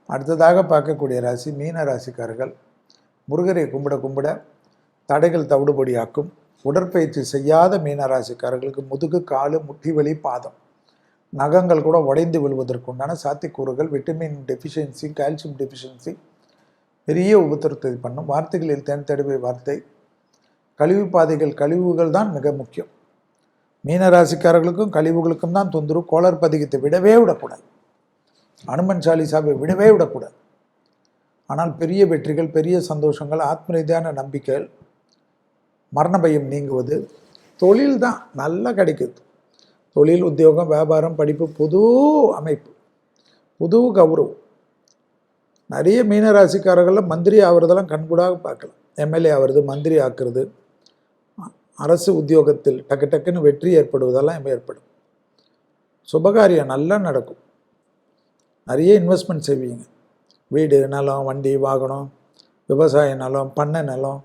அடுத்ததாக பார்க்கக்கூடிய ராசி மீன ராசிக்காரர்கள். முருகரை கும்பிட கும்பிட தடைகள் தவிடுபடியாக்கும். உடற்பயிற்சி செய்யாத மீன ராசிக்காரர்களுக்கு முதுகு, காலு, முட்டி வலி, பாதம், நகங்கள் கூட உடைந்து விழுவதற்குண்டான சாத்தியக்கூறுகள். விட்டமின் டெஃபிஷியன்சி, கால்சியம் டெஃபிஷியன்சி பெரிய உபத்திரத்தை பண்ணும். வார்த்தைகளில் தேன் தடவை வார்த்தை. கழிவு பாதைகள், கழிவுகள் தான் மிக முக்கியம். மீன ராசிக்காரர்களுக்கும் கழிவுகளுக்கும் தான் தொந்தரவு. கோளர் பதிகத்தை விடவே விடக்கூடாது. அனுமன் சாலிசாவை விடவே விடக்கூடாது. ஆனால் பெரிய வெற்றிகள், பெரிய சந்தோஷங்கள், ஆத்ம ரீதியான நம்பிக்கைகள், மரண பயம் நீங்குவது, தொழில் தான் நல்லா கிடைக்குது. தொழில், உத்தியோகம், வியாபாரம், படிப்பு, புது அமைப்பு, புது கௌரவம். நிறைய மீனராசிக்காரர்களில் மந்திரி ஆகிறதெல்லாம் கண்கூடாக பார்க்கலாம். எம்எல்ஏ ஆகிறது, மந்திரி ஆக்குறது, அரசு உத்தியோகத்தில் டக்கு டக்குன்னு வெற்றி ஏற்படுவதெல்லாம் ஏற்படும். சுபகாரியம் நல்லா நடக்கும். நிறைய இன்வெஸ்ட்மெண்ட் செய்வீங்க. வீடு, நிலம், வண்டி, வாகனம், விவசாய நிலம், பண்ணை நிலம்,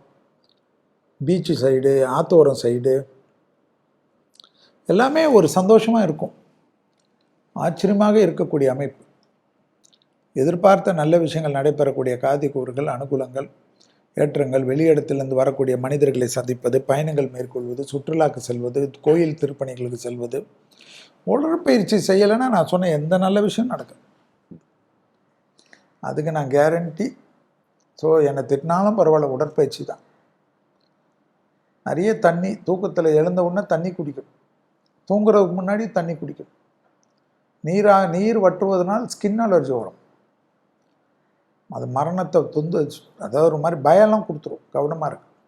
பீச்சு சைடு, ஆத்தோரம் சைடு எல்லாமே ஒரு சந்தோஷமாக இருக்கும். ஆச்சரியமாக இருக்கக்கூடிய அமைப்பு. எதிர்பார்த்த நல்ல விஷயங்கள் நடைபெறக்கூடிய காதிக்கூறுகள், அனுகூலங்கள், ஏற்றங்கள், வெளியிடத்திலிருந்து வரக்கூடிய மனிதர்களை சந்திப்பது, பயணங்கள் மேற்கொள்வது, சுற்றுலாக்கு செல்வது, கோயில் திருப்பணிகளுக்கு செல்வது. உடற்பயிற்சி செய்யலைன்னா நான் சொன்ன எந்த நல்ல விஷயம் நடக்கும். அதுக்கு நான் கேரண்டி. ஸோ என்னை திட்டினாலும் பரவாயில்ல, உடற்பயிற்சி தான். நிறைய தண்ணி, தூக்கத்தில் எழுந்த உடனே தண்ணி குடிக்கணும். தூங்குறதுக்கு முன்னாடி தண்ணி குடிக்கணும். நீர் வற்றுவதனால் ஸ்கின் அலர்ஜி வரும். அது மரணத்தை அதாவது ஒரு மாதிரி பயம்லாம் கொடுத்துரும். கவனமாக இருக்கு.